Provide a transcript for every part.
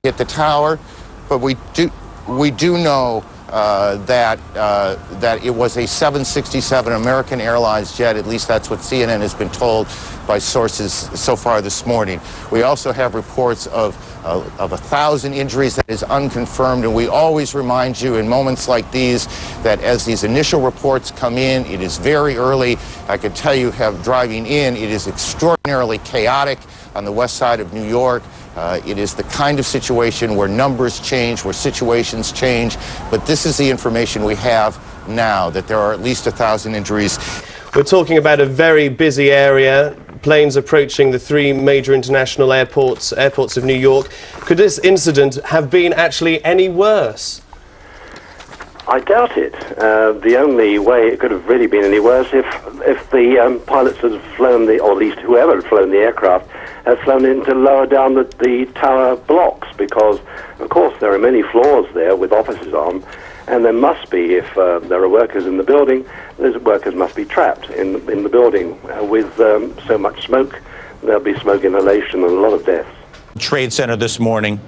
hit the tower, but we do know that it was a 767 American Airlines jet. At least that's what CNN has been told by sources so far this morning. We also have reports of 1,000 injuries that is unconfirmed, and we always remind you in moments like these that as these initial reports come in, it is very early. I can tell you, driving in, it is extraordinarily chaotic on the west side of New York. It is the kind of situation where numbers change, where situations change, but this is the information we have now, that there are at least 1,000 injuries. We're talking about a very busy area, planes approaching the three major international airports of New York. Could this incident have been actually any worse? I doubt it. The only way it could have really been any worse if the pilots had flown or at least whoever had flown the aircraft had flown in to lower down the tower blocks, because of course there are many floors there with offices on, and there must be, if there are workers in the building, those workers must be trapped in the building with so much smoke. There'll be smoke inhalation and a lot of deaths. Trade Center this morning.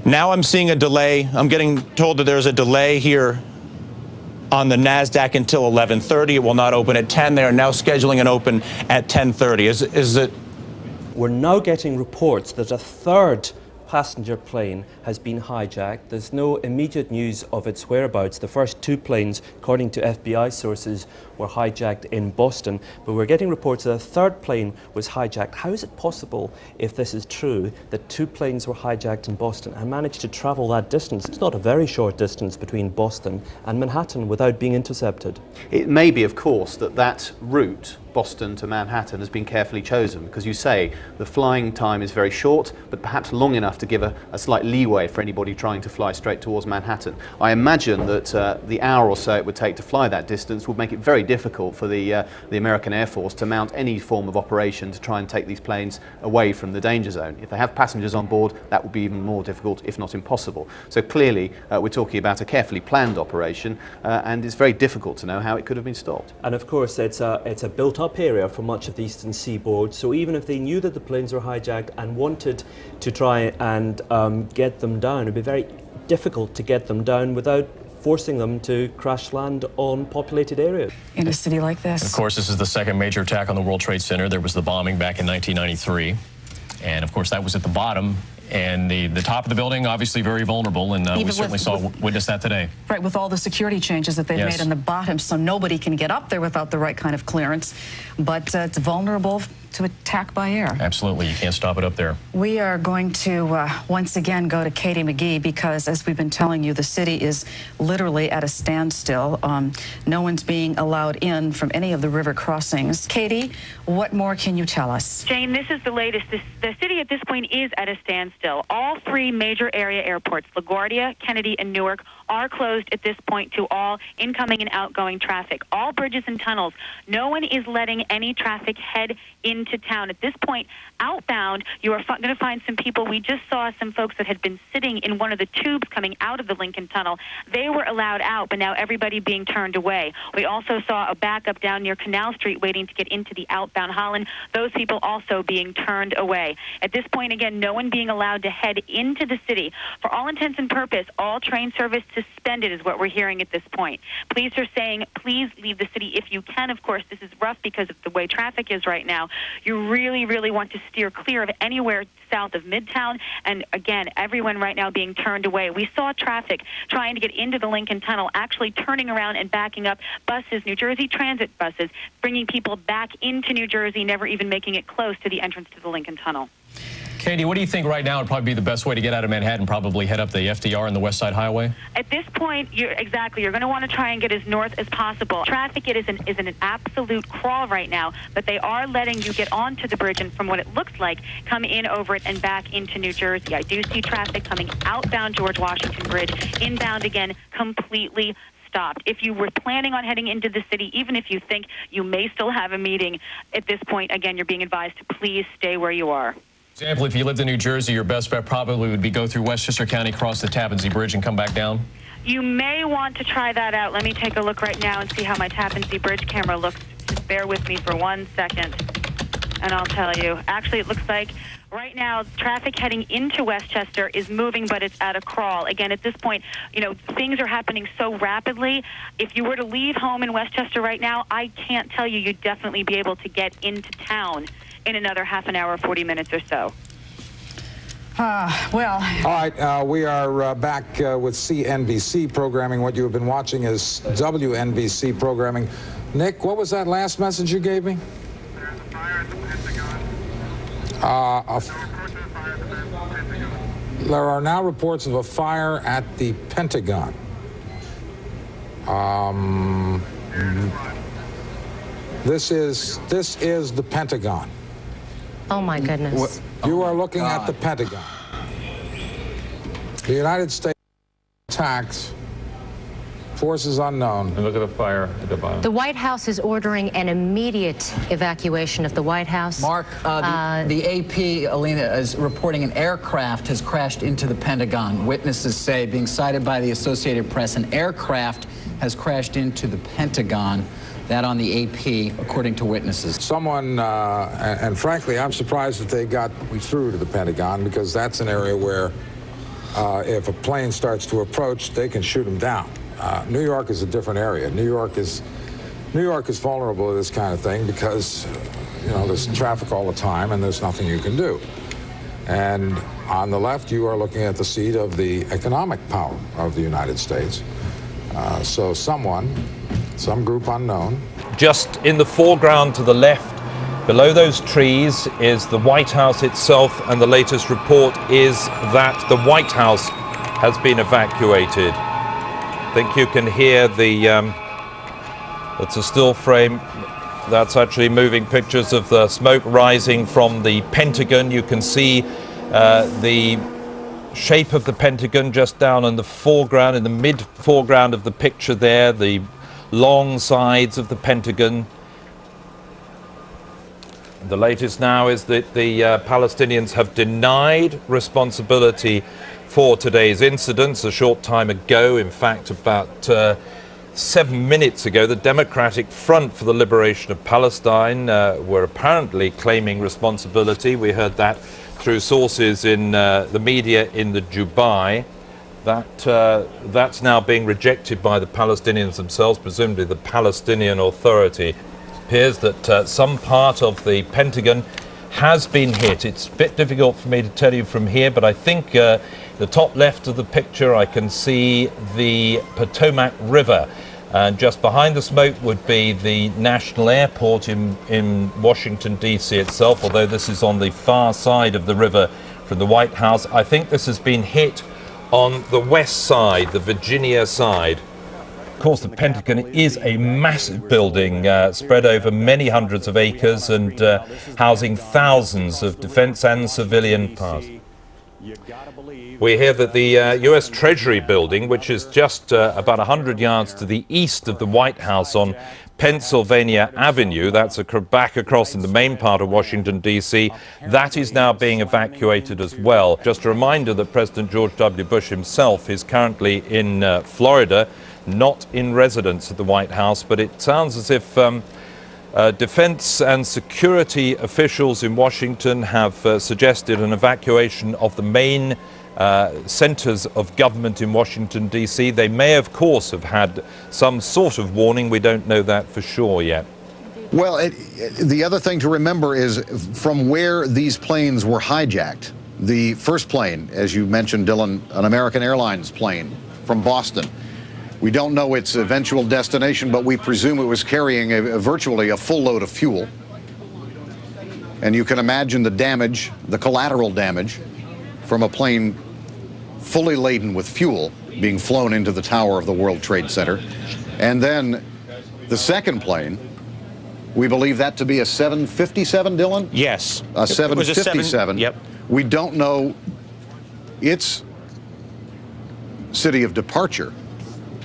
Now I'm seeing a delay. I'm getting told that there's a delay here on the NASDAQ until 11:30. It will not open at 10. They are now scheduling an open at 10:30. Is it? We're now getting reports that a third passenger plane has been hijacked. There's no immediate news of its whereabouts. The first two planes, according to FBI sources, were hijacked in Boston, but we're getting reports that a third plane was hijacked. How is it possible, if this is true, that two planes were hijacked in Boston and managed to travel that distance? It's not a very short distance between Boston and Manhattan without being intercepted. It may be, of course, that route, Boston to Manhattan, has been carefully chosen, because you say the flying time is very short, but perhaps long enough to give a slight leeway for anybody trying to fly straight towards Manhattan. I imagine that the hour or so it would take to fly that distance would make it very difficult for the American Air Force to mount any form of operation to try and take these planes away from the danger zone. If they have passengers on board, that would be even more difficult, if not impossible. So clearly we're talking about a carefully planned operation, and it's very difficult to know how it could have been stopped. And of course it's a built-up area for much of the eastern seaboard, so even if they knew that the planes were hijacked and wanted to try and get them down, it would be very difficult to get them down without forcing them to crash land on populated areas. In a city like this. Of course, this is the second major attack on the World Trade Center. There was the bombing back in 1993. And of course, that was at the bottom. And the top of the building, obviously very vulnerable, and we certainly witnessed that today. Right, with all the security changes that they've made on the bottom, so nobody can get up there without the right kind of clearance. But it's vulnerable to attack by air. Absolutely, you can't stop it up there. We are going to once again go to Katie McGee, because as we've been telling you, the city is literally at a standstill. No one's being allowed in from any of the river crossings. Katie, what more can you tell us? Jane, this is the latest. The city at this point is at a standstill. All three major area airports, LaGuardia, Kennedy, and Newark, are closed at this point to all incoming and outgoing traffic. All bridges and tunnels. No one is letting any traffic head into town. At this point, outbound, you are going to find some people. We just saw some folks that had been sitting in one of the tubes coming out of the Lincoln Tunnel. They were allowed out, but now everybody being turned away. We also saw a backup down near Canal Street waiting to get into the outbound Holland. Those people also being turned away. At this point, again, no one being allowed to head into the city. For all intents and purposes, all train service suspended is what we're hearing at this point. Police are saying, please leave the city if you can. Of course, this is rough because of the way traffic is right now. You really, really want to steer clear of anywhere south of Midtown. And again, everyone right now being turned away. We saw traffic trying to get into the Lincoln Tunnel, actually turning around and backing up buses, New Jersey Transit buses, bringing people back into New Jersey, never even making it close to the entrance to the Lincoln Tunnel. Katie, what do you think right now would probably be the best way to get out of Manhattan? Probably head up the FDR and the West Side Highway? At this point, you're going to want to try and get as north as possible. Traffic is an absolute crawl right now, but they are letting you get onto the bridge, and from what it looks like, come in over it and back into New Jersey. I do see traffic coming outbound George Washington Bridge, inbound again, completely stopped. If you were planning on heading into the city, even if you think you may still have a meeting, at this point, again, you're being advised to please stay where you are. For example, if you lived in New Jersey, your best bet probably would be go through Westchester County, cross the Tappan Zee Bridge, and come back down? You may want to try that out. Let me take a look right now and see how my Tappan Zee Bridge camera looks. Just bear with me for 1 second. and I'll tell you. Actually, it looks like right now traffic heading into Westchester is moving, but it's at a crawl. Again, at this point, you know, things are happening so rapidly. If you were to leave home in Westchester right now, I can't tell you you'd definitely be able to get into town in another half an hour, 40 minutes or so. Well. All right, we are back with CNBC programming. What you have been watching is WNBC programming. Nick, what was that last message you gave me? There's a fire at the Pentagon. There are now reports of a fire at the Pentagon. This is the Pentagon. Oh my goodness. You are looking at the Pentagon. The United States attacks, forces unknown. And look at the fire at the bottom. The White House is ordering an immediate evacuation of the White House. Mark, the AP, Alina, is reporting an aircraft has crashed into the Pentagon. Witnesses say, being cited by the Associated Press, an aircraft has crashed into the Pentagon. That on the AP, according to witnesses. Someone, and frankly, I'm surprised that they got through to the Pentagon, because that's an area where if a plane starts to approach, they can shoot them down. New York is a different area. New York is vulnerable to this kind of thing because, you know, there's traffic all the time and there's nothing you can do. And on the left, you are looking at the seat of the economic power of the United States. So some group unknown. Just in the foreground to the left, below those trees, is the White House itself, and the latest report is that the White House has been evacuated. I think you can hear that's a still frame. That's actually moving pictures of the smoke rising from the Pentagon. You can see the shape of the Pentagon just down in the foreground, in the mid-foreground of the picture there, the long sides of the Pentagon. The latest now is that the Palestinians have denied responsibility for today's incidents. A short time ago, in fact, about 7 minutes ago, the Democratic Front for the Liberation of Palestine were apparently claiming responsibility. We heard that through sources in the media in the Dubai. That's now being rejected by the Palestinians themselves, presumably the Palestinian Authority. It appears that some part of the Pentagon has been hit. It's a bit difficult for me to tell you from here, but I think the top left of the picture I can see the Potomac River, and just behind the smoke would be the National Airport in Washington, D.C. itself, although this is on the far side of the river from the White House. I think this has been hit on the west side, the Virginia side. Of course, the Pentagon is a massive building spread over many hundreds of acres and housing thousands of defense and civilian parts. We hear that the U.S. Treasury building, which is just about 100 yards to the east of the White House on Pennsylvania Avenue, that's back across in the main part of Washington, D.C., that is now being evacuated as well. Just a reminder that President George W. Bush himself is currently in Florida, not in residence at the White House, but it sounds as if defense and security officials in Washington have suggested an evacuation of the main centers of government in Washington, D.C. They may, of course, have had some sort of warning. We don't know that for sure yet. Well, the other thing to remember is from where these planes were hijacked. The first plane, as you mentioned, Dylan, an American Airlines plane from Boston. We don't know its eventual destination, but we presume it was carrying virtually a full load of fuel. And you can imagine the damage, the collateral damage, from a plane fully laden with fuel being flown into the tower of the World Trade Center. And then the second plane, we believe that to be a 757, Dylan? Yes. A 757. Yep. We don't know its city of departure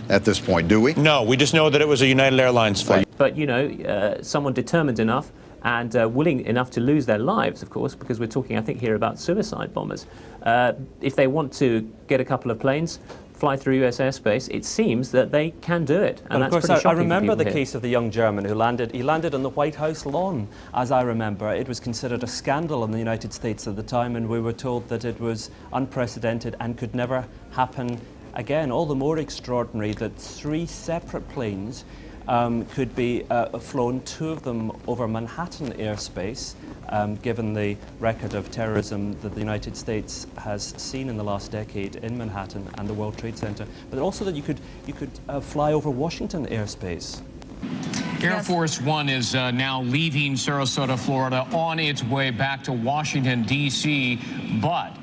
at this point, do we? No, we just know that it was a United Airlines flight. But, you know, someone determined enough and willing enough to lose their lives, of course, because we're talking, I think, here about suicide bombers. If they want to get a couple of planes, fly through US airspace, it seems that they can do it. And of course, I remember the case of the young German who landed. He landed on the White House lawn, as I remember. It was considered a scandal in the United States at the time, and we were told that it was unprecedented and could never happen again. All the more extraordinary that 3 separate planes could be flown, 2 of them over Manhattan airspace, given the record of terrorism that the United States has seen in the last decade in Manhattan and the World Trade Center, but also that you could fly over Washington airspace. Air Force One is now leaving Sarasota, Florida, on its way back to Washington, D.C., but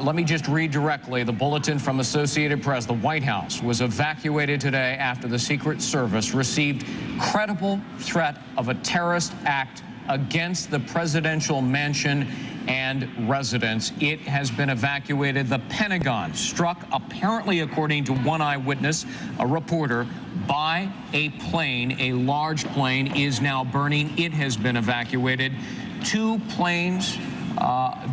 let me just read directly the bulletin from Associated Press. The White House was evacuated today after the Secret Service received credible threat of a terrorist act against the presidential mansion and residence. It has been evacuated. The Pentagon struck, apparently according to one eyewitness, a reporter, by a plane. A large plane is now burning. It has been evacuated. 2 planes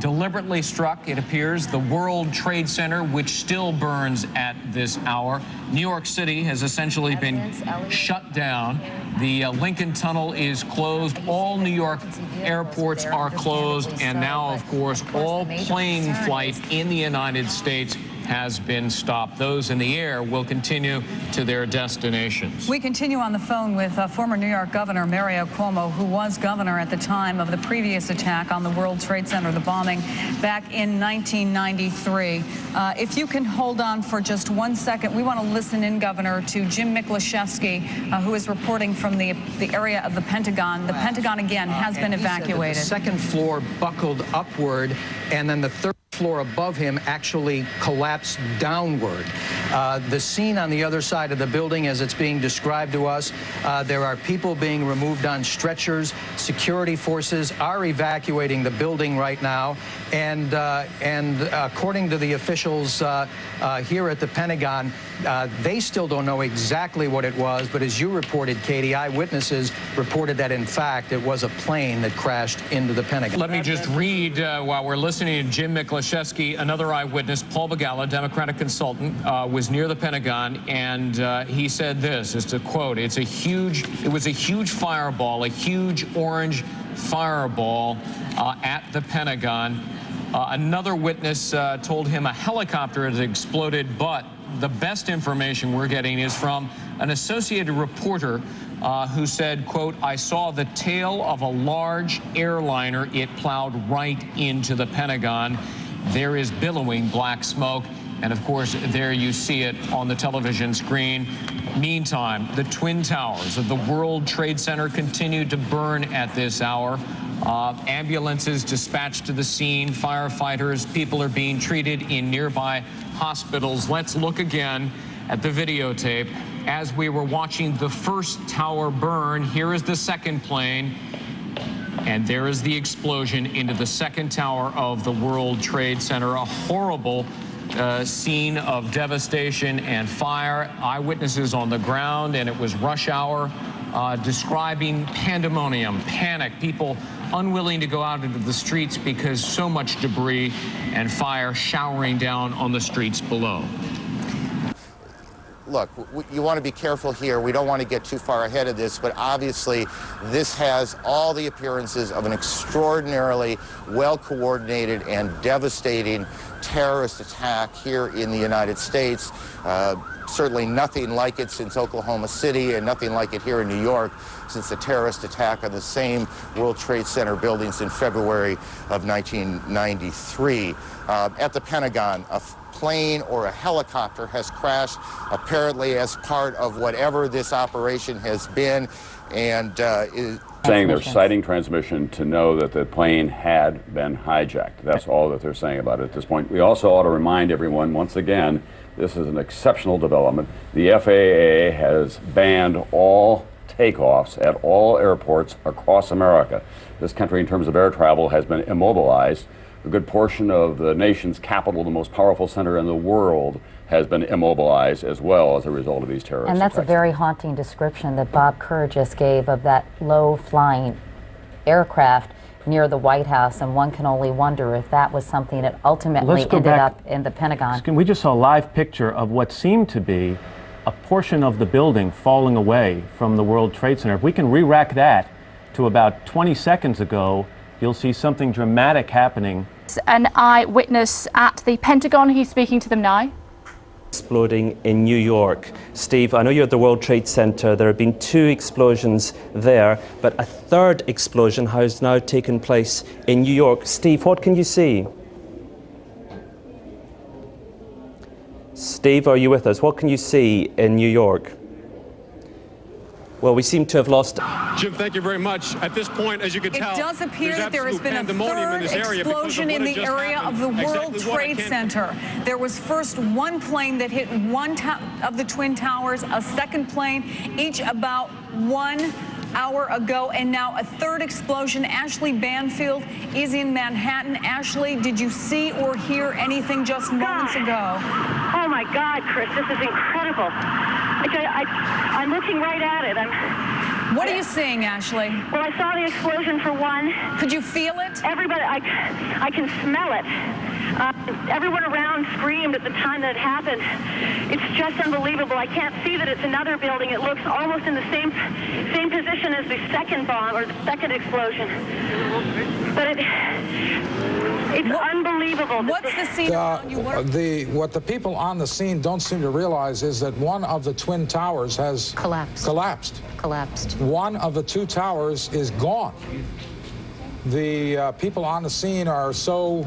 deliberately struck, it appears, the World Trade Center, which still burns at this hour. New York City has essentially been shut down. The Lincoln Tunnel is closed. All New York airports are closed. And now, of course, all plane flight in the United States has been stopped. Those in the air will continue to their destinations. We continue on the phone with former New York Governor Mario Cuomo, who was governor at the time of the previous attack on the World Trade Center, the bombing back in 1993. If you can hold on for just 1 second, we want to listen in, Governor, to Jim Miklaszewski, who is reporting from the area of the Pentagon. The Pentagon, again, has been evacuated. The second floor buckled upward, and then the third floor above him actually collapsed downward. The scene on the other side of the building, as it's being described to us, there are people being removed on stretchers. Security forces are evacuating the building right now, and according to the officials here at the Pentagon, they still don't know exactly what it was, but as you reported, Katie, eyewitnesses reported that in fact it was a plane that crashed into the Pentagon. Let me just read while we're listening to Jim Miklaszewski, another eyewitness, Paul Begala, Democratic consultant, was near the Pentagon, and he said this, is to quote, it was a huge fireball, a huge orange fireball at the Pentagon. Another witness told him a helicopter had exploded, but the best information we're getting is from an Associated reporter who said, quote, I saw the tail of a large airliner. It plowed right into the Pentagon. There is billowing black smoke. And of course, there you see it on the television screen. Meantime, the Twin Towers of the World Trade Center continue to burn at this hour. Ambulances dispatched to the scene, firefighters, people are being treated in nearby hospitals. Let's look again at the videotape. As we were watching the first tower burn, here is the second plane, and there is the explosion into the second tower of the World Trade Center. A horrible scene of devastation and fire. Eyewitnesses on the ground, and it was rush hour, describing pandemonium, panic, people unwilling to go out into the streets because so much debris and fire showering down on the streets below. Look, you want to be careful here. We don't want to get too far ahead of this, but obviously this has all the appearances of an extraordinarily well-coordinated and devastating terrorist attack here in the United States. Certainly nothing like it since Oklahoma City, and nothing like it here in New York since the terrorist attack on the same World Trade Center buildings in February of 1993. At the Pentagon, a plane or a helicopter has crashed, apparently as part of whatever this operation has been, and is saying they're citing transmission to know that the plane had been hijacked. That's all that they're saying about it at this point. We also ought to remind everyone, once again, this is an exceptional development. The FAA has banned all takeoffs at all airports across America. This country, in terms of air travel, has been immobilized. A good portion of the nation's capital, the most powerful center in the world, has been immobilized as well as a result of these terrorist And that's attacks. a very haunting description that Bob Kerr just gave of that low-flying aircraft. near the White House, and one can only wonder if that was something that ultimately ended up in the Pentagon. We just saw a live picture of what seemed to be a portion of the building falling away from the World Trade Center. If we can re-rack that to about 20 seconds ago, you'll see something dramatic happening. An eyewitness at the Pentagon. He's speaking to them now. Exploding in New York. Steve, I know you're at the World Trade Center. There have been 2 explosions there, but a third explosion has now taken place in New York. Steve, what can you see? Steve, are you with us? What can you see in New York? Well, we seem to have lost... Jim, thank you very much. At this point, as you can tell, it does appear that there has been a third explosion in the area of the World Trade Center. There was first one plane that hit one of the Twin Towers, a second plane, each about 1 hour ago, and now a third explosion. Ashley Banfield is in Manhattan. Ashley, did you see or hear anything just moments ago? Oh my God, Chris, this is incredible. I'm looking right at it. What are you seeing, Ashley? Well, I saw the explosion for one. Could you feel it? Everybody, I can smell it. Everyone around screamed at the time that it happened. It's just unbelievable. I can't see that it's another building. It looks almost in the same position as the second bomb or the second explosion. But it's unbelievable. What's the scene around you? What the people on the scene don't seem to realize is that one of the Twin Towers has collapsed. One of the 2 towers is gone. The people on the scene are so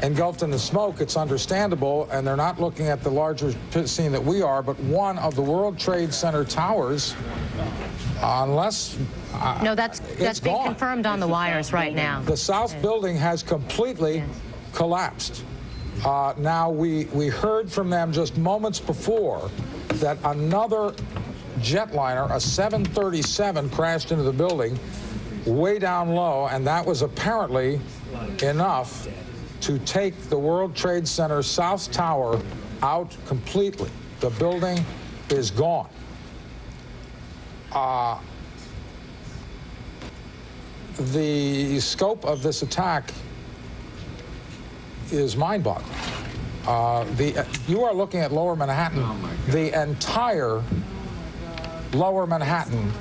engulfed in the smoke, it's understandable, and they're not looking at the larger scene that we are, but one of the World Trade Center towers, unless no, that's being confirmed on the wires right now. The south building has completely collapsed. Now, we heard from them just moments before that another jetliner, a 737, crashed into the building way down low, and that was apparently enough to take the World Trade Center South Tower out completely. The building is gone. The scope of this attack is mind-boggling. You are looking at Lower Manhattan. The entire Lower Manhattan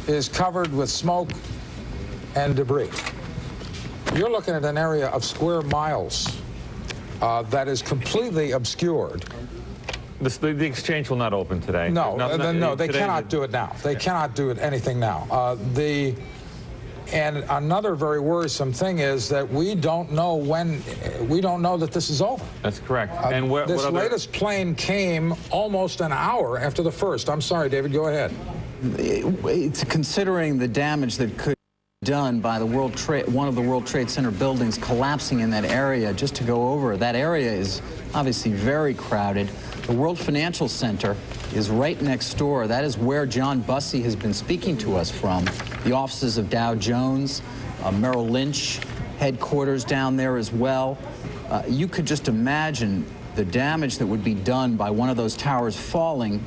is covered with smoke and debris. You're looking at an area of square miles that is completely obscured. The exchange will not open today. No, they cannot do it now. They cannot do anything now. And another very worrisome thing is that we don't know that this is over. That's correct. And this latest plane came almost an hour after the first. I'm sorry, David, go ahead. It's considering the damage that could be done by one of the World Trade Center buildings collapsing in that area. Just to go over, that area is obviously very crowded. The World Financial Center is right next door. That is where John Bussey has been speaking to us from. The offices of Dow Jones, Merrill Lynch, headquarters down there as well. You could just imagine the damage that would be done by one of those towers falling.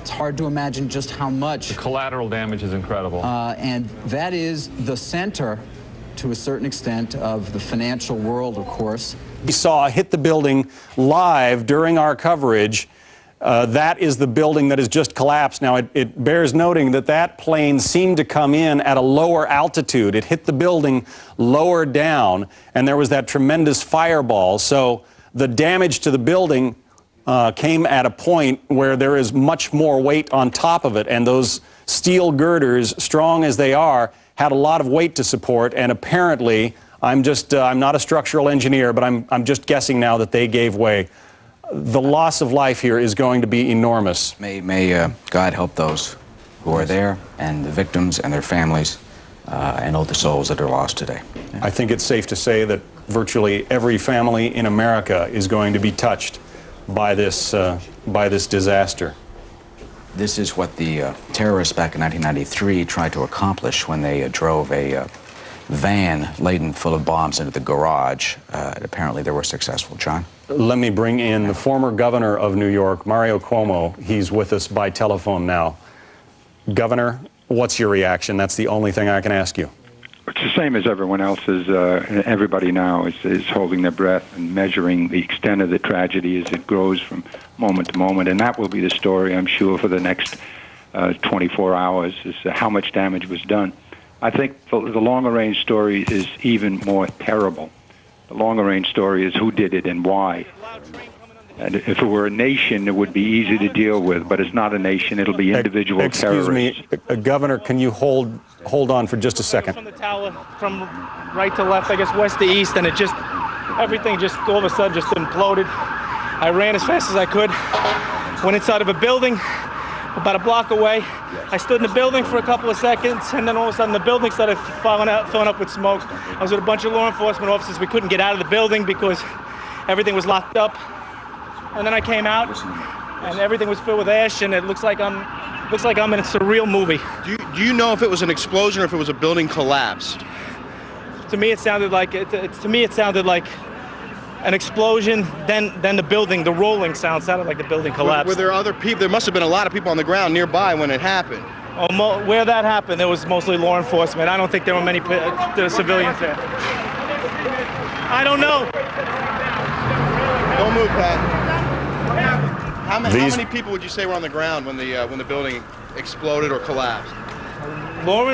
It's hard to imagine just how much. The collateral damage is incredible. And that is the center, to a certain extent, of the financial world, of course. We saw hit the building live during our coverage. That is the building that has just collapsed. Now, it bears noting that that plane seemed to come in at a lower altitude. It hit the building lower down, and there was that tremendous fireball. So the damage to the building came at a point where there is much more weight on top of it, and those steel girders, strong as they are, had a lot of weight to support, and apparently, I'm not a structural engineer, but I'm just guessing now that they gave way. The loss of life here is going to be enormous. May God help those who are there, and the victims and their families, and all the souls that are lost today. I think it's safe to say that virtually every family in America is going to be touched by this disaster. This is what the terrorists back in 1993 tried to accomplish when they drove a van laden full of bombs into the garage. Apparently they were successful. John? Let me bring in the former governor of New York, Mario Cuomo. He's with us by telephone now. Governor, what's your reaction? That's the only thing I can ask you. It's the same as everyone else is. Everybody now is holding their breath and measuring the extent of the tragedy as it grows from moment to moment. And that will be the story, I'm sure, for the next 24 hours, is how much damage was done. I think the longer-range story is even more terrible. The longer-range story is who did it and why. And if it were a nation, it would be easy to deal with. But it's not a nation. It'll be individual terrorists. Excuse me, Governor, can you hold on for just a second? From the tower, from right to left, I guess west to east, and everything just all of a sudden just imploded. I ran as fast as I could, went inside of a building about a block away. I stood in the building for a couple of seconds, and then all of a sudden the building started filling up with smoke. I was with a bunch of law enforcement officers. We couldn't get out of the building because everything was locked up. And then I came out, and everything was filled with ash, and it looks like I'm in a surreal movie. Do you know if it was an explosion or if it was a building collapse? To me, it sounded like an explosion. Then the building, the rolling sound sounded like the building collapsed. Were there other people? There must have been a lot of people on the ground nearby when it happened. Where that happened, there was mostly law enforcement. I don't think there were many civilians there. I don't know. Don't move, Pat. How many people would you say were on the ground when the building exploded or collapsed?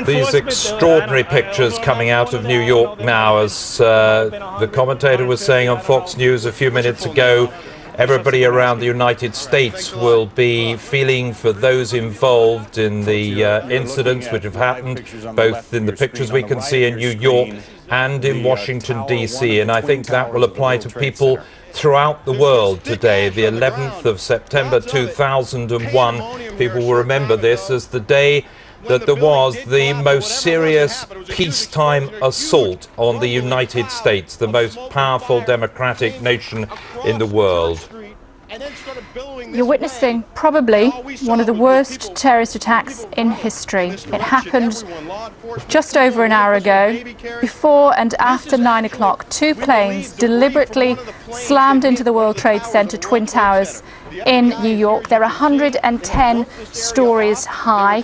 These extraordinary pictures coming out of New York now, as the commentator was saying on Fox News a few minutes ago, everybody around the United States will be feeling for those involved in the incidents which have happened, both in the pictures we can see in New York and in Washington, D.C. And I think that will apply to people throughout the world today. The 11th of September 2001, people will remember this as the day that there was the most serious peacetime assault on the United States, the most powerful democratic nation in the world. You're witnessing probably one of the worst terrorist attacks in history. It happened just over an hour ago. Before and after 9 o'clock, two planes deliberately slammed into the World Trade Center Twin Towers in New York. They're 110 stories high.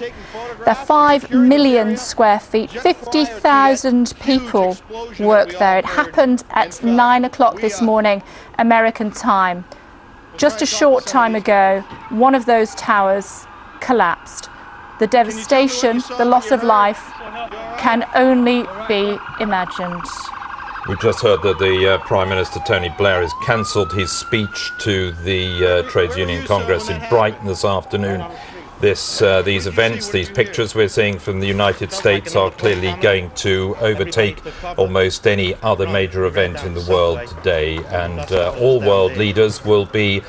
They're 5 million square feet. 50,000 people work there. It happened at 9 o'clock this morning, American time. Just a short time ago, one of those towers collapsed. The devastation, the loss of life can only be imagined. We just heard that the Prime Minister Tony Blair has cancelled his speech to the Trades Union Congress in Brighton this afternoon. These events, these pictures we're seeing from the United States are clearly going to overtake almost any other major event in the world today, and all world leaders will be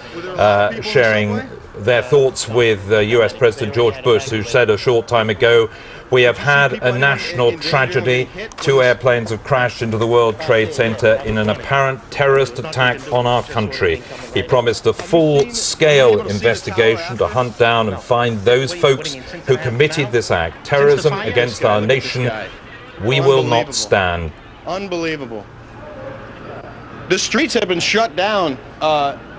sharing their thoughts with US President George Bush, who said a short time ago, "We have had a national tragedy. 2 airplanes have crashed into the World Trade Center in an apparent terrorist attack on our country." He promised a full-scale investigation to hunt down and find those folks who committed this act. Terrorism against our nation, we will not stand. Unbelievable. The streets have been shut down.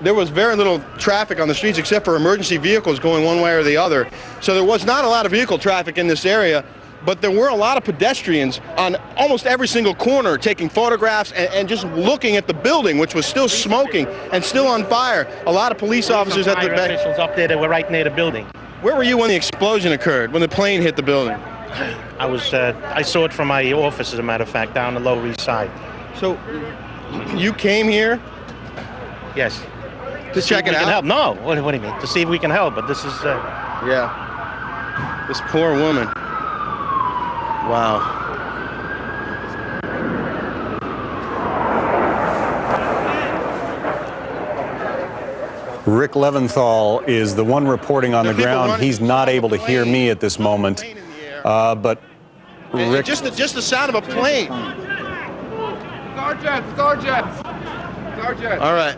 There was very little traffic on the streets except for emergency vehicles going one way or the other. So there was not a lot of vehicle traffic in this area, but there were a lot of pedestrians on almost every single corner taking photographs and just looking at the building, which was still smoking and still on fire. A lot of police officers at the back. Officials up there that were right near the building. Where were you when the explosion occurred, when the plane hit the building? I saw it from my office, as a matter of fact, down the Lower East Side. So you came here? Yes. To check it out? Help. No, what do you mean? To see if we can help, but this is... Yeah. This poor woman. Wow. Rick Leventhal is the one reporting on the ground. He's not able to hear me at this moment. But Rick... Just the sound of a plane. Star jets. All right.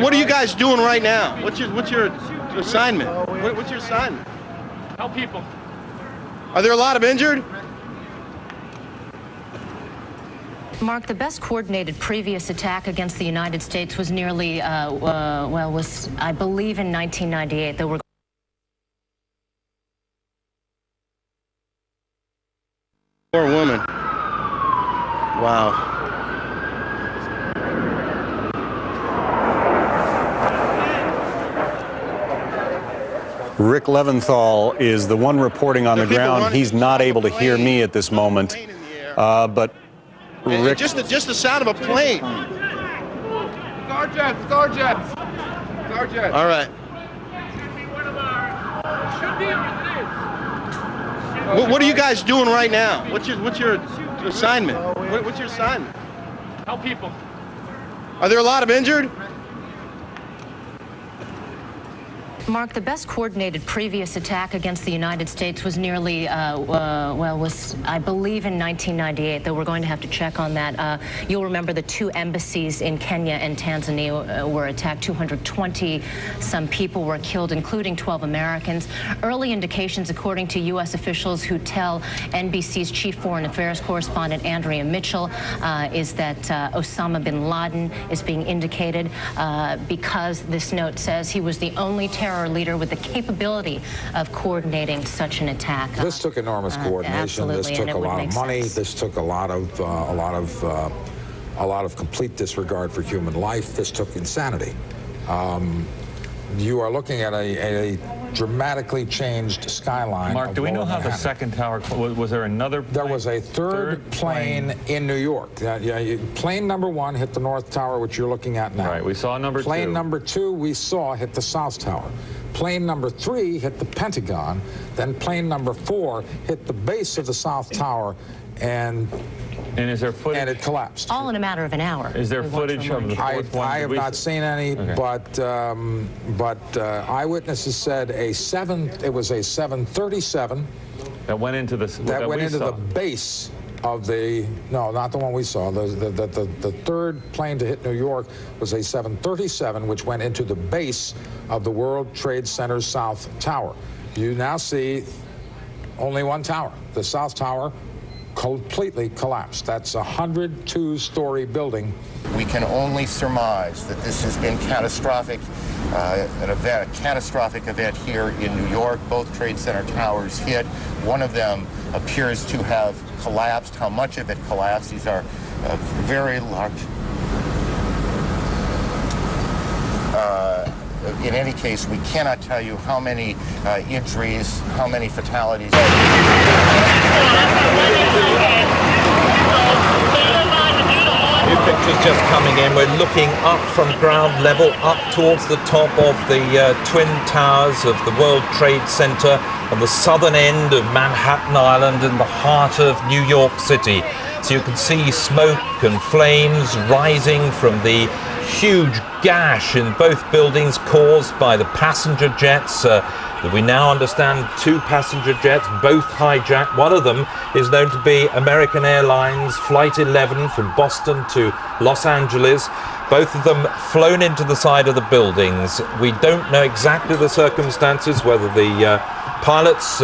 What are you guys doing right now? What's your assignment? What's your assignment? Help people. Are there a lot of injured? Mark, the best coordinated previous attack against the United States was nearly, was, I believe, in 1998. There were Poor woman. Wow. Rick Leventhal is the one reporting on the ground. He's not able to hear me at this moment. But Rick... Just the sound of a plane. It's our jets. It's our jets. It's our jets. All right. What are you guys doing right now? What's your assignment? What's your assignment? Help people. Are there a lot of injured? Mark, the best coordinated previous attack against the United States was nearly, was, I believe, in 1998, though we're going to have to check on that. You'll remember the two embassies in Kenya and Tanzania were attacked. 220-some people were killed, including 12 Americans. Early indications, according to U.S. officials who tell NBC's chief foreign affairs correspondent Andrea Mitchell, is that Osama bin Laden is being indicated because this note says he was the only terror leader with the capability of coordinating such an attack. This took enormous coordination. This took a lot of money. This took a lot of complete disregard for human life. This took insanity. You are looking at a dramatically changed skyline. Mark, do we know how the second tower, was there another plane? There was a third plane in New York. Plane number 1 hit the North Tower, which you're looking at now. Right, we saw number 2. Plane number 2 we saw hit the South Tower. Plane number 3 hit the Pentagon. Then plane number 4 hit the base of the South Tower, and is there footage? And it collapsed. All in a matter of an hour. Is there footage of the fourth one? I have not seen any, okay. but eyewitnesses said it was a 737 that went into the the base of the not the one we saw. The third plane to hit New York was a 737, which went into the base of the World Trade Center's South Tower. You now see only one tower, the South Tower, completely collapsed. That's a 102-story building. We can only surmise that this has been catastrophic, a catastrophic event here in New York. Both Trade Center towers hit. One of them appears to have collapsed. How much of it collapsed? These are very large. In any case, we cannot tell you how many injuries, how many fatalities. New pictures just coming in. We're looking up from ground level, up towards the top of the Twin Towers of the World Trade Center on the southern end of Manhattan Island in the heart of New York City. So you can see smoke and flames rising from the huge gash in both buildings caused by the passenger jets that we now understand 2 passenger jets, both hijacked. One of them is known to be American Airlines Flight 11 from Boston to Los Angeles. Both of them flown into the side of the buildings. We don't know exactly the circumstances, whether the pilots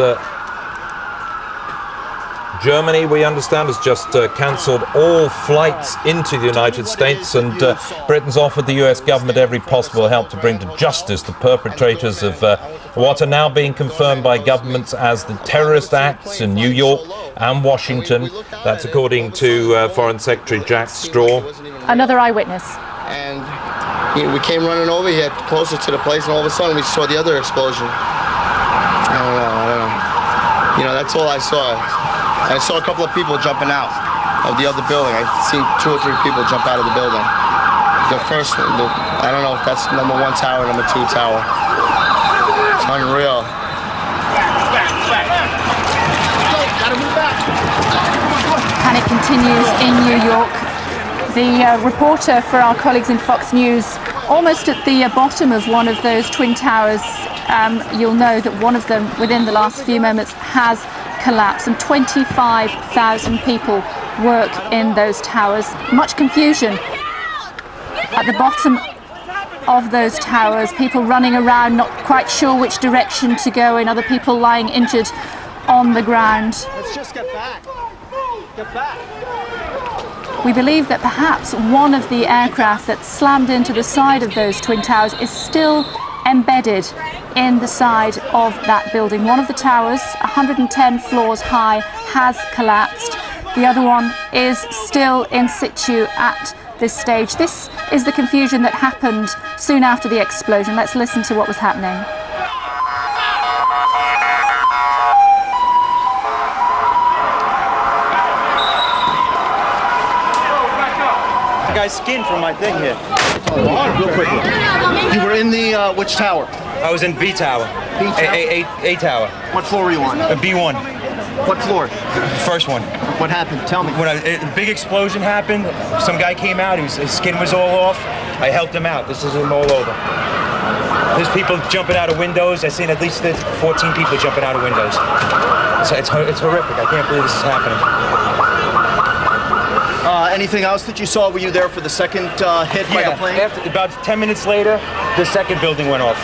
Germany, we understand, has just cancelled all flights into the United States, and Britain's offered the US government every possible help to bring to justice the perpetrators of what are now being confirmed by governments as the terrorist acts in New York and Washington. That's according to Foreign Secretary Jack Straw. Another eyewitness. And we came running over here closer to the place, and all of a sudden we saw the other explosion. I don't know. That's all I saw. I saw a couple of people jumping out of the other building. I've seen 2 or 3 people jump out of the building. The first one, I don't know if that's number 1 tower, number 2 tower. It's unreal. Panic continues in New York. The reporter for our colleagues in Fox News, almost at the bottom of one of those twin towers, you'll know that one of them, within the last few moments, has collapsed. Some 25,000 people work in those towers. Much confusion at the bottom of those towers. People running around, not quite sure which direction to go in. Other people lying injured on the ground. Let's just get back. Get back. We believe that perhaps one of the aircraft that slammed into the side of those twin towers is still embedded in the side of that building. One of the towers, 110 floors high, has collapsed. The other one is still in situ at this stage. This is the confusion that happened soon after the explosion. Let's listen to what was happening. The guy's skin from my thing here. Real quickly. You were in the, which tower? I was in B tower. A tower. What floor were you on? B1. What floor? First one. What happened? Tell me. When a big explosion happened, some guy came out. His skin was all off. I helped him out. This is him all over. There's people jumping out of windows. I've seen at least 14 people jumping out of windows. It's horrific. I can't believe this is happening. Anything else that you saw? Were you there for the second hit by the plane? About 10 minutes later, the second building went off.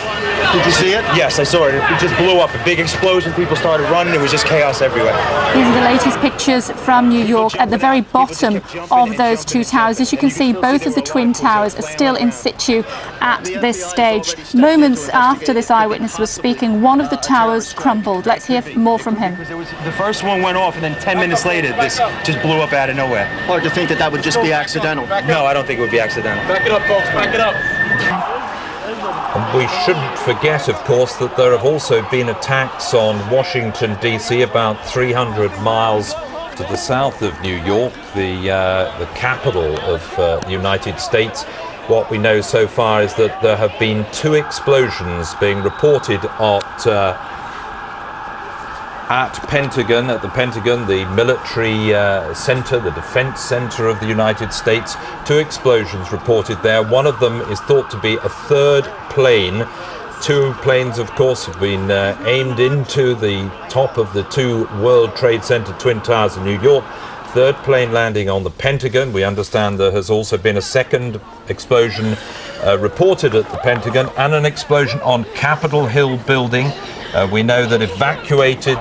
Did you see it? Yes, I saw it. It just blew up. A big explosion. People started running. It was just chaos everywhere. These are the latest pictures from New York. At the very bottom of those two towers, as you can see, both of the twin towers are still in situ at this stage. Moments after this eyewitness was speaking, one of the towers crumbled. Let's hear more from him. The first one went off, and then 10 minutes later, this just blew up out of nowhere. Hard to think that would just be accidental. No, I don't think it would be accidental. Back it up, folks. Back it up. And we shouldn't forget, of course, that there have also been attacks on Washington, D.C., about 300 miles to the south of New York, the capital of the United States. What we know so far is that there have been 2 explosions being reported at the Pentagon, the military center, the defense center of the United States. 2 explosions reported there. One of them is thought to be a third plane. 2 planes, of course, have been aimed into the top of the 2 World Trade Center Twin Towers in New York. Third plane landing on the Pentagon. We understand there has also been a second explosion reported at the Pentagon, and an explosion on Capitol Hill building. We know that evacuated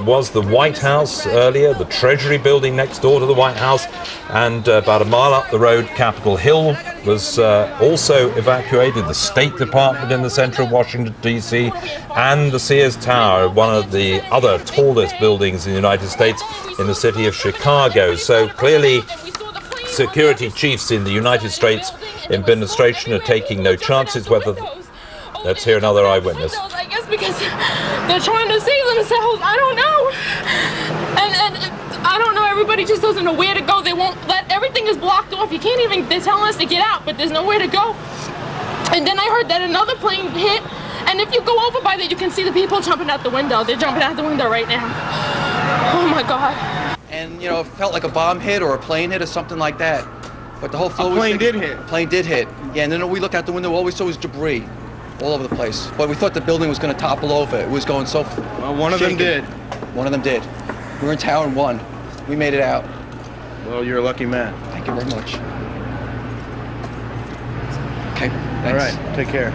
was the White House earlier, the Treasury building next door to the White House, and about a mile up the road, Capitol Hill was also evacuated, the State Department in the center of Washington, D.C., and the Sears Tower, one of the other tallest buildings in the United States in the city of Chicago. So clearly, security chiefs in the United States administration are taking no chances. Let's hear another eyewitness. I guess because they're trying to save themselves. I don't know. And I don't know. Everybody just doesn't know where to go. They won't let. Everything is blocked off. You can't even. They're telling us to get out, but there's nowhere to go. And then I heard that another plane hit. And if you go over by there, you can see the people jumping out the window. They're jumping out the window right now. Oh my God. And you know, it felt like a bomb hit or a plane hit or something like that. But the whole floor. A plane did hit. A plane did hit. Yeah, and then we looked out the window. All we saw was debris all over the place. But we thought the building was going to topple over. It was going so. Well, one of them did. One of them did. We were in Tower 1. We made it out. Well, you're a lucky man. Thank you very much. Okay. Thanks. All right. Take care.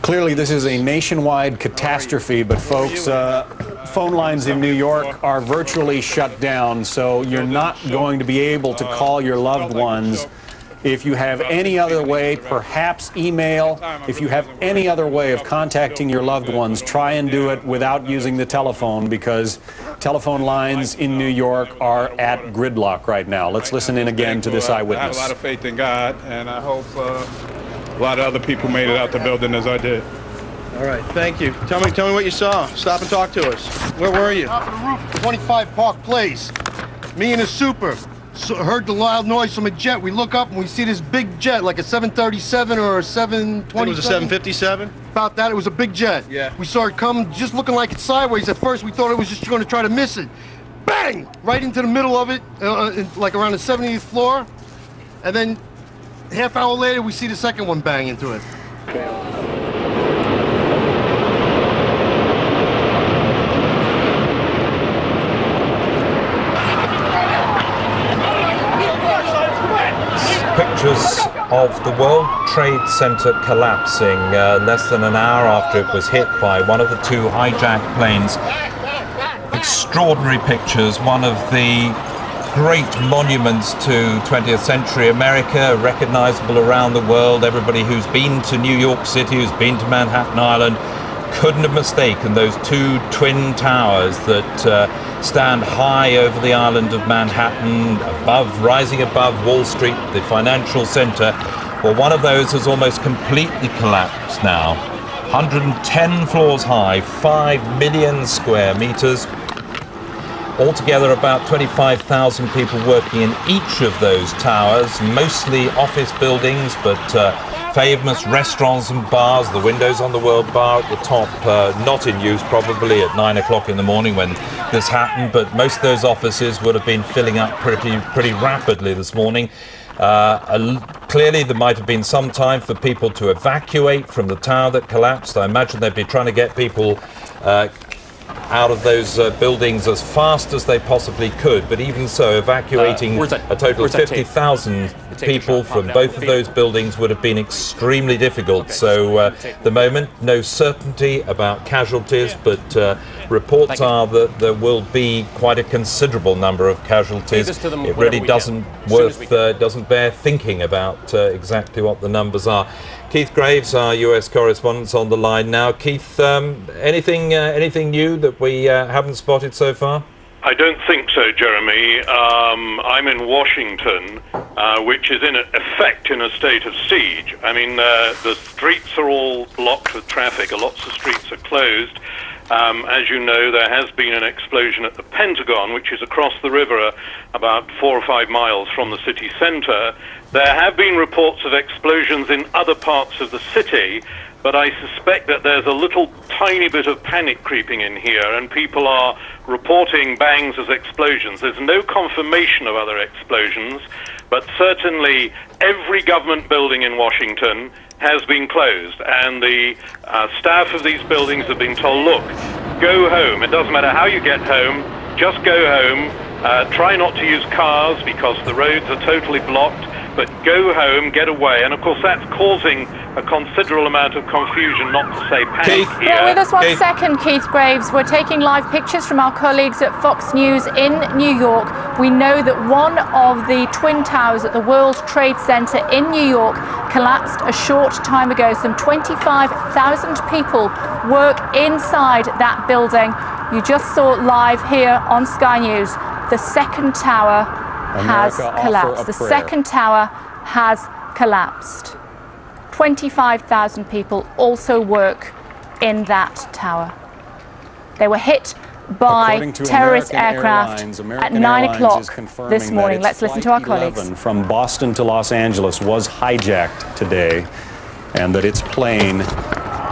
Clearly, this is a nationwide catastrophe, but folks, phone lines in New York are virtually shut down, so you're not going to be able to call your loved ones. If you have any other way, perhaps email. If you have any other way of contacting your loved ones, try and do it without using the telephone, because telephone lines in New York are at gridlock right now. Let's listen in again to this eyewitness. I have a lot of faith in God, and I hope a lot of other people made it out the building as I did. All right, thank you. Tell me what you saw. Stop and talk to us. Where were you? Top of the roof, 25 Park Place. Me and a super. So heard the loud noise from a jet. We look up and we see this big jet, like a 737 or a 720. It was a 757? About that, it was a big jet. Yeah. We saw it come, just looking like it's sideways. At first, we thought it was just going to try to miss it. Bang! Right into the middle of it, like around the 70th floor. And then, half hour later, we see the second one bang into it. Pictures of the World Trade Center collapsing less than an hour after it was hit by one of the 2 hijacked planes. Extraordinary pictures. One of the great monuments to 20th century America, recognizable around the world. Everybody who's been to New York City, who's been to Manhattan Island, couldn't have mistaken those two twin towers that stand high over the island of Manhattan, rising above Wall Street, the financial center. Well, one of those has almost completely collapsed now. 110 floors high, 5 million square meters. Altogether, about 25,000 people working in each of those towers, mostly office buildings, but famous restaurants and bars. The windows on the World Bar at the top, not in use probably at 9 o'clock in the morning when this happened, but most of those offices would have been filling up pretty rapidly this morning. Clearly there might have been some time for people to evacuate from the tower that collapsed. I imagine they'd be trying to get people out of those buildings as fast as they possibly could, but even so, evacuating a total of 50,000 people from both of those buildings would have been extremely difficult. So at the moment, no certainty about casualties, but reports are that there will be quite a considerable number of casualties. It really doesn't bear thinking about exactly what the numbers are. Keith Graves, our US correspondent, on the line now. Keith, anything new that we haven't spotted so far? I don't think so, Jeremy. I'm in Washington, which is in effect in a state of siege. I mean, the streets are all blocked with traffic. Lots of streets are closed. As you know, there has been an explosion at the Pentagon, which is across the river about 4 or 5 miles from the city center. There have been reports of explosions in other parts of the city, but I suspect that there's a little tiny bit of panic creeping in here, and people are reporting bangs as explosions. There's no confirmation of other explosions, but certainly every government building in Washington has been closed, and the staff of these buildings have been told, look, go home. It doesn't matter how you get home, just go home. Try not to use cars because the roads are totally blocked, but go home, get away. And of course that's causing a considerable amount of confusion, not to say panic here. Bear with us one second, Keith Graves. We're taking live pictures from our colleagues at Fox News in New York. We know that one of the twin towers at the World Trade Center in New York collapsed a short time ago. Some 25,000 people work inside that building. You just saw live here on Sky News. The second tower has collapsed. The second tower has collapsed. 25,000 people also work in that tower. They were hit by terrorist aircraft at 9 o'clock this morning. Let's listen to our colleagues. From Boston to Los Angeles was hijacked today, and that its plane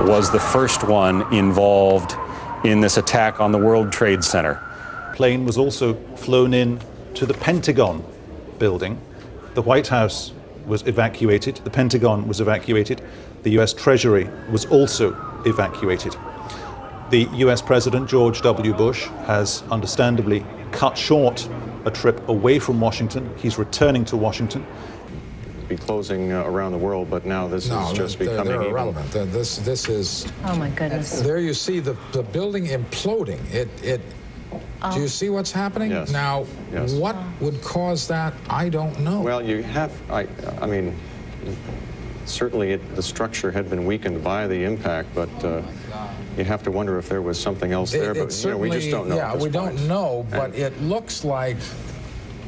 was the first one involved in this attack on the World Trade Center. Plane was also flown in to the Pentagon building. The White House was evacuated, the Pentagon was evacuated, the US Treasury was also evacuated. The US President George W. Bush has understandably cut short a trip away from Washington. He's returning to Washington. Be closing around the world, but now this is just becoming they're irrelevant. This is. Oh my goodness! There you see the building imploding. Do you see what's happening? Yes. Now, yes. What would cause that? I don't know. Well, you have. I mean, certainly the structure had been weakened by the impact, but you have to wonder if there was something else there. But we just don't know. Yeah, we don't know. But it looks like.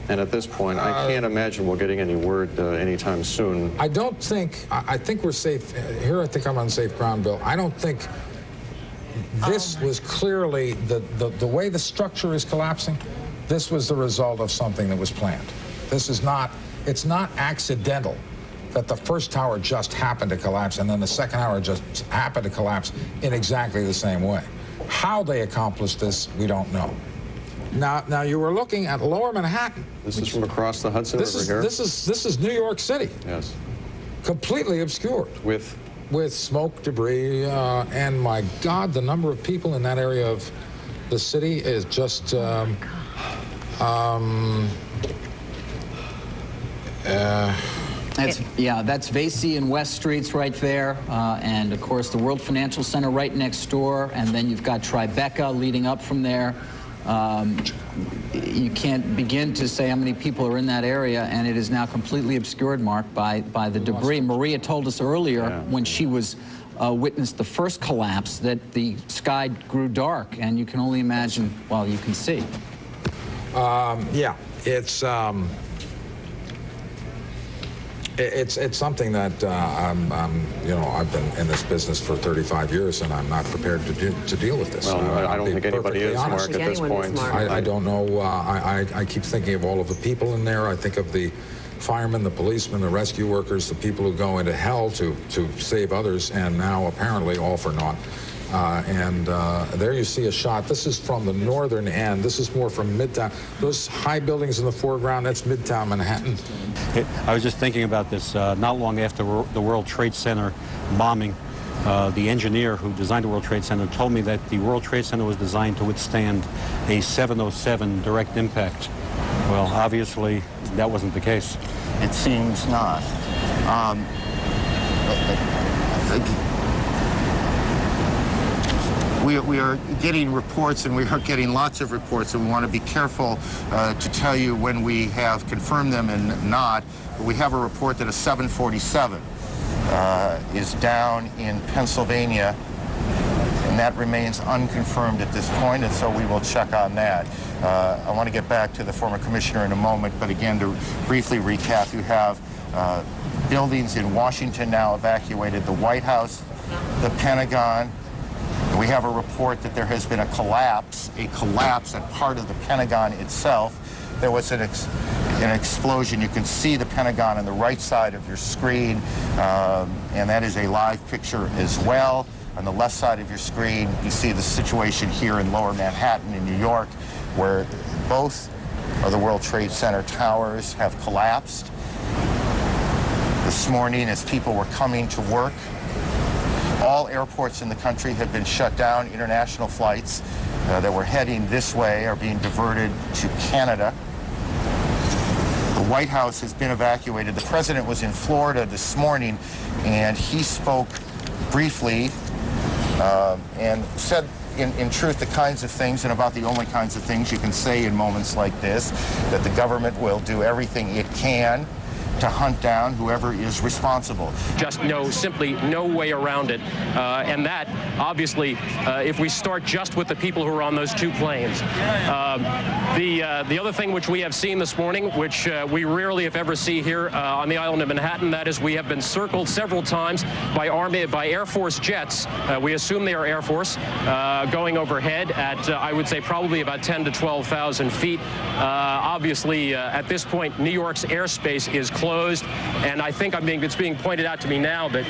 And at this point, I can't imagine we're getting any word anytime soon. I don't think, I think we're safe. Here I think I'm on safe ground, Bill. I don't think this was clearly, the way the structure is collapsing, this was the result of something that was planned. This is not, it's not accidental that the first tower just happened to collapse and then the second tower just happened to collapse in exactly the same way. How they accomplished this, we don't know. Now you were looking at Lower Manhattan. This is from across the Hudson River here. This is New York City. Yes. Completely obscured. With smoke, debris, and my God, the number of people in that area of the city is just. That's Vesey and West Streets right there, and of course the World Financial Center right next door, and then you've got Tribeca leading up from there. You can't begin to say how many people are in that area, and it is now completely obscured, Mark, by the debris. Maria told us earlier when she was witnessed the first collapse that the sky grew dark, and you can only imagine, well, you can see. Yeah, it's something that you know, I've been in this business for 35 years, and I'm not prepared to deal with this. Well, I don't think anybody is, Mark, at this point. I don't know. I keep thinking of all of the people in there. I think of the firemen, the policemen, the rescue workers, the people who go into hell to save others, and now apparently all for naught. There you see a shot. This is from the northern end. This is more from Midtown. Those high buildings in the foreground, that's Midtown Manhattan. I was just thinking about this not long after the World Trade Center bombing. The engineer who designed the World Trade Center told me that the World Trade Center was designed to withstand a 707 direct impact. Well, obviously, that wasn't the case. It seems not. We are getting reports, and we are getting lots of reports, and we want to be careful to tell you when we have confirmed them and not. But we have a report that a 747 is down in Pennsylvania, and that remains unconfirmed at this point, and so we will check on that. I want to get back to the former commissioner in a moment, but again, to briefly recap, you have buildings in Washington now evacuated, the White House, the Pentagon. We have a report that there has been a collapse at part of the Pentagon itself. There was an explosion. You can see the Pentagon on the right side of your screen, and that is a live picture as well. On the left side of your screen, you see the situation here in Lower Manhattan in New York, where both of the World Trade Center towers have collapsed. This morning, as people were coming to work, all airports in the country have been shut down. International flights that were heading this way are being diverted to Canada. The White House has been evacuated. The president was in Florida this morning, and he spoke briefly and said, in truth, the kinds of things, and about the only kinds of things you can say in moments like this, that the government will do everything it can to hunt down whoever is responsible. Just simply no way around it. And that, obviously, if we start just with the people who are on those two planes. The other thing which we have seen this morning, which we rarely if ever see here on the island of Manhattan, that is we have been circled several times by Air Force jets. We assume they are Air Force, going overhead at, I would say, probably about 10 to 12,000 feet. Obviously, at this point, New York's airspace is closed, and I think it's being pointed out to me now, but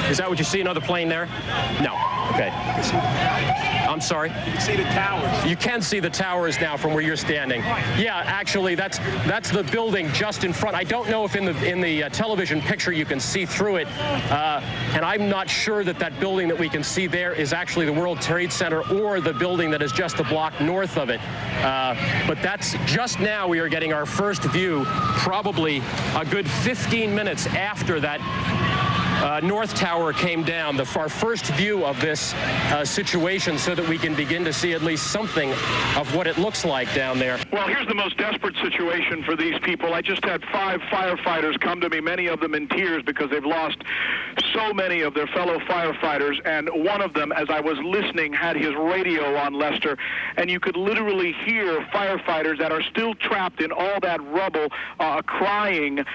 is that what you see, another plane there? No. Okay. I'm sorry? You can see the towers. You can see the towers now from where you're standing. Yeah, actually, that's the building just in front. I don't know if in the television picture you can see through it, and I'm not sure that building that we can see there is actually the World Trade Center or the building that is just a block north of it. But that's just now we are getting our first view, probably a good 15 minutes after that North Tower came down, our first view of this situation, so that we can begin to see at least something of what it looks like down there. Well, here's the most desperate situation for these people. I just had 5 firefighters come to me, many of them in tears because they've lost so many of their fellow firefighters, and one of them, as I was listening, had his radio on, Lester, and you could literally hear firefighters that are still trapped in all that rubble crying,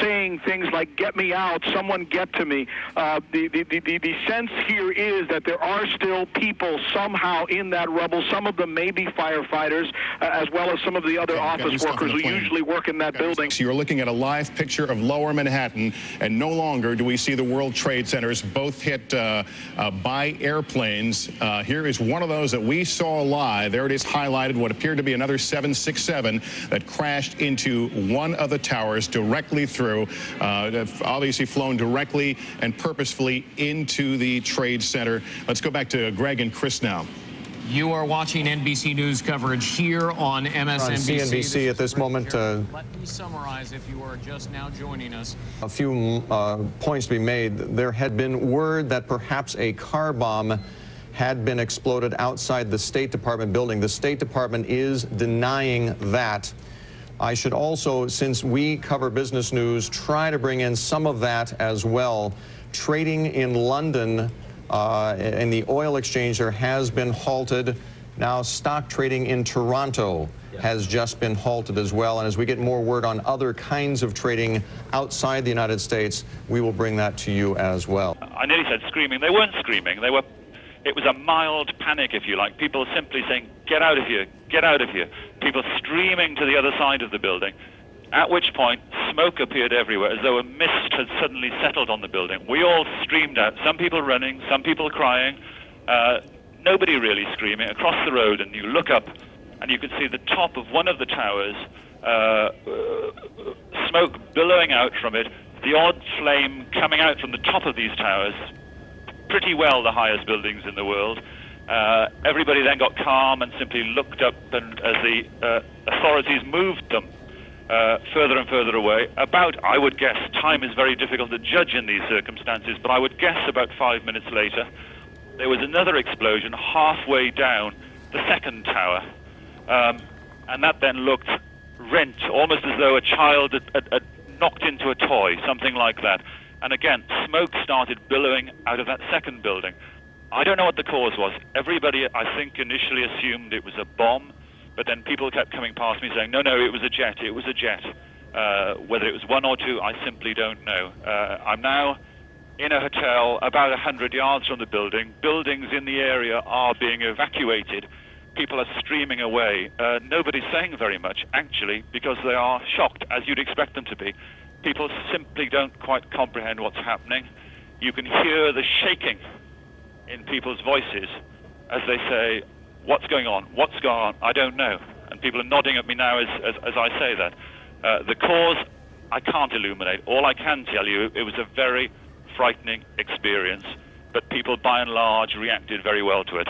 saying things like, "Get me out, someone get to me." The sense here is that there are still people somehow in that rubble. Some of them may be firefighters, as well as some of the other office workers who usually work in that building. So you're looking at a live picture of Lower Manhattan, and no longer do we see the World Trade Centers both hit by airplanes. Here is one of those that we saw live. There it is highlighted, what appeared to be another 767 that crashed into one of the towers directly through, obviously flown directly and purposefully into the Trade Center. Let's go back to Greg and Chris now. You are watching NBC News coverage here on MSNBC. On CNBC at this moment. Let me summarize if you are just now joining us. A few points to be made. There had been word that perhaps a car bomb had been exploded outside the State Department building. The State Department is denying that. I should also, since we cover business news, try to bring in some of that as well. Trading in London in the oil exchange there has been halted. Now stock trading in Toronto has just been halted as well. And as we get more word on other kinds of trading outside the United States, we will bring that to you as well. I nearly said screaming. They weren't screaming. It was a mild panic, if you like. People simply saying, get out of here, get out of here. People streaming to the other side of the building, at which point smoke appeared everywhere, as though a mist had suddenly settled on the building. We all streamed out, some people running, some people crying, nobody really screaming, across the road, and you look up and you can see the top of one of the towers, smoke billowing out from it, the odd flame coming out from the top of these towers, pretty well the highest buildings in the world. Everybody then got calm and simply looked up, and as the authorities moved them further and further away, about, I would guess, time is very difficult to judge in these circumstances, but I would guess about 5 minutes later, there was another explosion halfway down the second tower. And that then looked rent, almost as though a child had knocked into a toy, something like that. And again, smoke started billowing out of that second building. I don't know what the cause was. Everybody, I think, initially assumed it was a bomb, but then people kept coming past me saying, no, it was a jet, it was a jet. Whether it was one or two, I simply don't know. I'm now in a hotel about 100 yards from the building. Buildings in the area are being evacuated. People are streaming away. Nobody's saying very much, actually, because they are shocked, as you'd expect them to be. People simply don't quite comprehend what's happening. You can hear the shaking in people's voices as they say, what's going on? What's going on? I don't know. And people are nodding at me now as I say that. The cause, I can't illuminate. All I can tell you, it was a very frightening experience, but people by and large reacted very well to it.